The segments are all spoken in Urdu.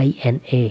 INA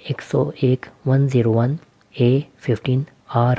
101 A15R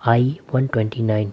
I-129।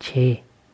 6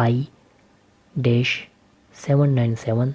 I-797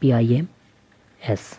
PIMS।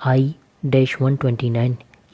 I-129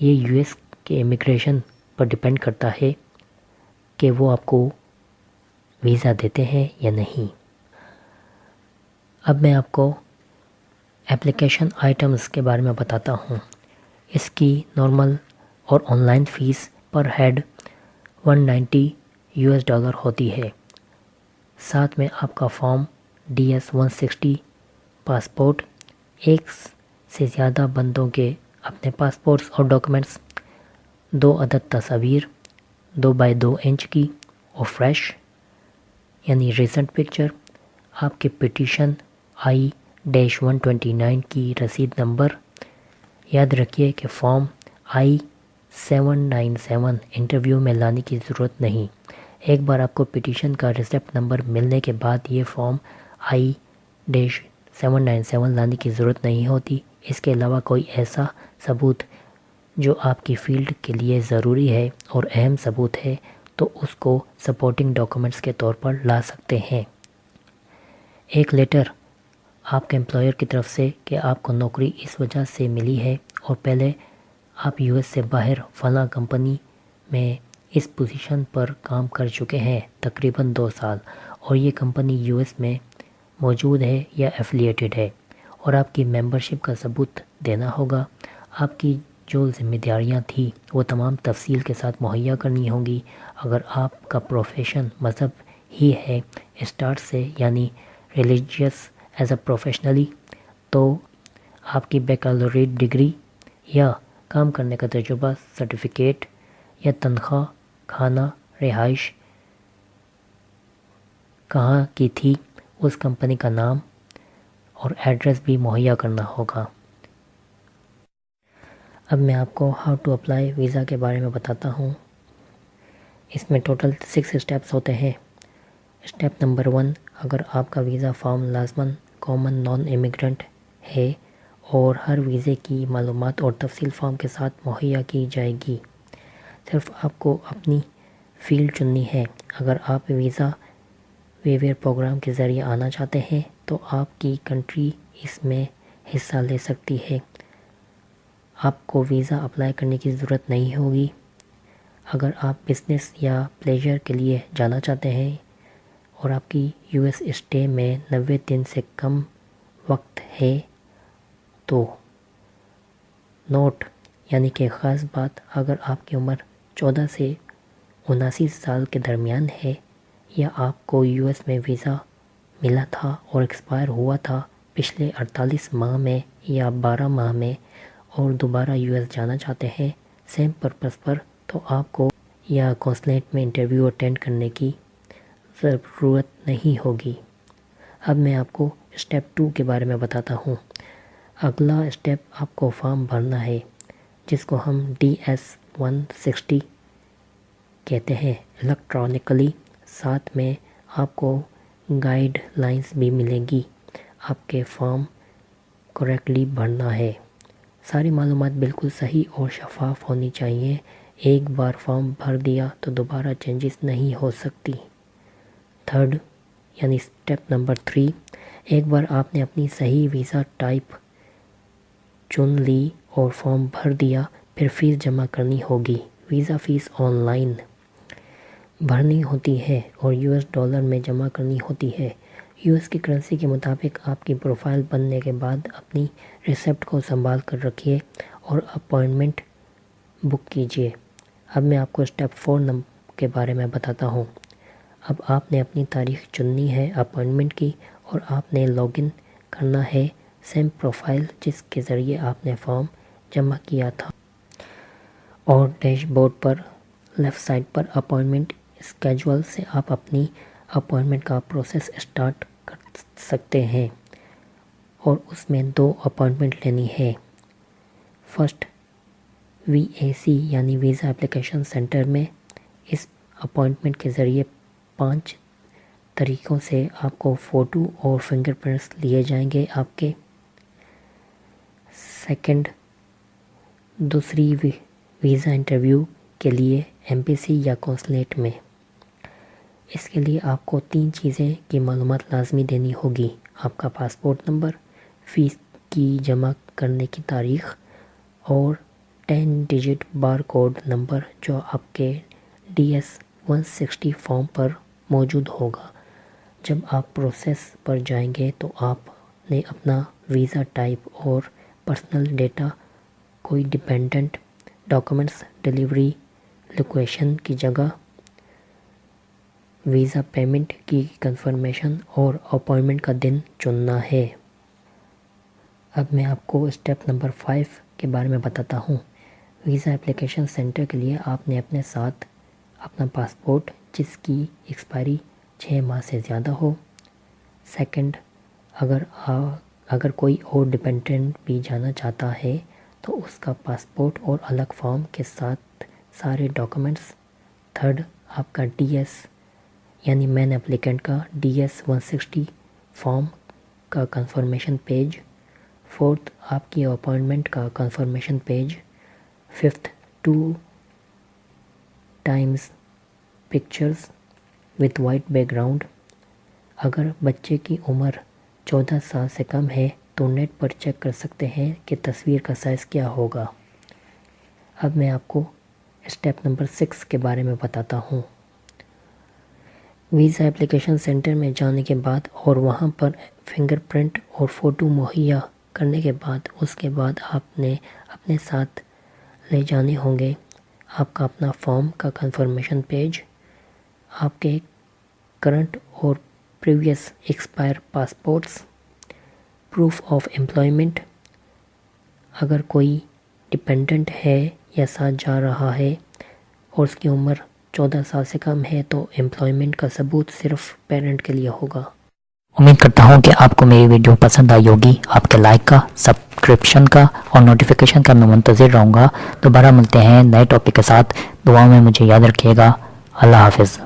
یہ یو ایس کے امیگریشن پر ڈپینڈ کرتا ہے کہ وہ آپ کو ویزا دیتے ہیں یا نہیں۔ اب میں آپ کو اپلیکیشن آئٹمز کے بارے میں بتاتا ہوں۔ اس کی نارمل اور online fees per head $190 ہوتی ہے۔ ساتھ میں آپ کا فارم DS-160 پاسپورٹ، ایک سے زیادہ بندوں کے اپنے پاسپورٹس اور ڈاکومنٹس، 2 عدد تصاویر 2x2 انچ کی اور فریش یعنی ریسنٹ پکچر، آپ کے پٹیشن I-129 کی رسید نمبر۔ یاد رکھیے کہ فارم I-797 انٹرویو میں لانے کی ضرورت نہیں۔ ایک بار آپ کو پٹیشن کا ریسیپٹ نمبر ملنے کے بعد یہ فارم I-797 لانے کی ضرورت نہیں ہوتی۔ اس کے علاوہ کوئی ایسا ثبوت جو آپ کی فیلڈ کے لیے ضروری ہے اور اہم ثبوت ہے تو اس کو سپورٹنگ ڈاکومنٹس کے طور پر لا سکتے ہیں۔ ایک لیٹر آپ کے امپلائر کی طرف سے کہ آپ کو نوکری اس وجہ سے ملی ہے اور پہلے آپ یو ایس سے باہر فلاں کمپنی میں اس پوزیشن پر کام کر چکے ہیں تقریباً 2 سال، اور یہ کمپنی یو ایس میں موجود ہے یا ایفیلیٹڈ ہے، اور آپ کی ممبرشپ کا ثبوت دینا ہوگا۔ آپ کی جو ذمہ داریاں تھیں وہ تمام تفصیل کے ساتھ مہیا کرنی ہوں گی۔ اگر آپ کا پروفیشن مذہب ہی ہے اسٹارٹ سے، یعنی ریلیجیس ایز اے پروفیشنلی، تو آپ کی بیکالوریٹ ڈگری یا کام کرنے کا تجربہ، سرٹیفکیٹ یا تنخواہ، کھانا، رہائش کہاں کی تھی، اس کمپنی کا نام اور ایڈریس بھی مہیا کرنا ہوگا۔ اب میں آپ کو ہاؤ ٹو اپلائی ویزا کے بارے میں بتاتا ہوں۔ اس میں ٹوٹل 6 اسٹیپس ہوتے ہیں۔ اسٹیپ نمبر 1، اگر آپ کا ویزا فارم لازماً کامن نان امیگرنٹ ہے اور ہر ویزے کی معلومات اور تفصیل فارم کے ساتھ مہیا کی جائے گی۔ صرف آپ کو اپنی فیلڈ چننی ہے۔ اگر آپ ویزا ویور پروگرام کے ذریعے آنا چاہتے ہیں تو آپ کی کنٹری اس میں حصہ لے سکتی ہے۔ آپ کو ویزا اپلائی کرنے کی ضرورت نہیں ہوگی۔ اگر آپ بزنس یا پلیجر کے لیے جانا چاہتے ہیں اور آپ کی یو ایس اسٹے میں 90 دن سے کم وقت ہے تو نوٹ، یعنی کہ خاص بات، اگر آپ کی عمر 14 سے 79 سال کے درمیان ہے یا آپ کو یو ایس میں ویزا ملا تھا اور ایکسپائر ہوا تھا پچھلے 48 ماہ میں یا 12 ماہ میں اور دوبارہ یو ایس جانا چاہتے ہیں سیم پرپس پر، تو آپ کو یا کونسلیٹ میں انٹرویو اٹینڈ کرنے کی ضرورت نہیں ہوگی۔ اب میں آپ کو اسٹیپ 2 کے بارے میں بتاتا ہوں۔ اگلا اسٹیپ آپ کو فارم بھرنا ہے جس کو ہم DS-160 کہتے ہیں الیکٹرانکلی۔ ساتھ میں آپ کو گائیڈ لائنز بھی ملیں گی۔ آپ کے فارم کریکٹلی بھرنا ہے۔ ساری معلومات بالکل صحیح اور شفاف ہونی چاہیے۔ ایک بار فارم بھر دیا تو دوبارہ چینجز نہیں ہو سکتی۔ تھرڈ یعنی اسٹیپ نمبر 3، ایک بار آپ نے اپنی صحیح ویزا ٹائپ چن لی اور فارم بھر دیا، پھر فیس جمع کرنی ہوگی۔ ویزا فیس آن لائن بھرنی ہوتی ہے اور $US میں جمع کرنی ہوتی ہے۔ یو ایس کی کرنسی کے مطابق آپ کی پروفائل بننے کے بعد اپنی ریسیپٹ کو سنبھال کر رکھیے اور اپائنٹمنٹ بک کیجیے۔ اب میں آپ کو اسٹیپ 4 کے بارے میں بتاتا ہوں۔ اب آپ نے اپنی تاریخ چننی ہے اپائنٹمنٹ کی، اور آپ نے لاگ ان کرنا ہے سیم پروفائل جس کے ذریعے آپ نے فارم جمع کیا تھا، اور ڈیش بورڈ پر لیفٹ سائڈ پر اپائنٹمنٹ اسکیجول سے آپ اپنی اپائنٹمنٹ کا پروسیس اسٹارٹ کر سکتے ہیں، اور اس میں 2 اپائنٹمنٹ لینی ہے۔ فرسٹ VAC یعنی ویزا اپلیکیشن سینٹر میں۔ اس اپائنٹمنٹ کے ذریعے 5 طریقوں سے آپ کو فوٹو اور فنگر پرنٹس لیے جائیں گے آپ کے۔ سیکنڈ، دوسری ویزا انٹرویو کے لیے ایمبیسی یا کونسلیٹ میں۔ اس کے لیے آپ کو 3 چیزیں کی معلومات لازمی دینی ہوگی: آپ کا پاسپورٹ نمبر، فیس کی جمع کرنے کی تاریخ اور 10 ڈیجٹ بار کوڈ نمبر جو آپ کے DS-160 فارم پر موجود ہوگا۔ جب آپ پروسیس پر جائیں گے تو آپ نے اپنا ویزا ٹائپ اور پرسنل ڈیٹا، کوئی ڈیپینڈنٹ ڈاکومنٹس، ڈیلیوری لوکیشن کی جگہ، ویزا پیمنٹ کی کنفرمیشن اور اپائنٹمنٹ کا دن چننا ہے۔ اب میں آپ کو اسٹیپ نمبر 5 کے بارے میں بتاتا ہوں۔ ویزا اپلیکیشن سینٹر کے لیے آپ نے اپنے ساتھ اپنا پاسپورٹ جس کی ایکسپائری 6 ماہ سے زیادہ ہو۔ سیکنڈ، اگر کوئی اور ڈیپینڈنٹ بھی جانا چاہتا ہے تو اس کا پاسپورٹ اور الگ فارم کے ساتھ سارے ڈاکومنٹس۔ تھرڈ، آپ کا DS یعنی مین اپلیکنٹ کا DS-160 فارم کا کنفرمیشن پیج۔ فورتھ، آپ کی اپائنٹمنٹ کا confirmation page. Fifth, 2 Times pictures with white back ground. اگر بچے کی عمر 14 سال سے کم ہے تو نیٹ پر چیک کر سکتے ہیں کہ تصویر کا سائز کیا ہوگا۔ اب میں آپ کو اسٹیپ نمبر 6 کے بارے میں بتاتا ہوں۔ ویزا اپلیکیشن سینٹر میں جانے کے بعد اور وہاں پر فنگر پرنٹ اور فوٹو مہیا کرنے کے بعد اس کے بعد آپ نے اپنے ساتھ لے جانے ہوں گے آپ کا اپنا فارم کا کنفرمیشن پیج، آپ کے کرنٹ اور previous expire passports, proof of employment, اگر کوئی ڈیپینڈنٹ ہے یا ساتھ جا رہا ہے اور اس کی عمر 14 سال سے کم ہے تو امپلائمنٹ کا ثبوت صرف پیرنٹ کے لیے ہوگا۔ امید کرتا ہوں کہ آپ کو میری ویڈیو پسند آئی ہوگی۔ آپ کے لائک کا، سبسکرپشن کا اور نوٹیفیکیشن کا میں منتظر رہوں گا۔ دوبارہ ملتے ہیں نئے ٹاپک کے ساتھ۔ دعاؤں میں مجھے یاد رکھیے گا۔ اللہ حافظ۔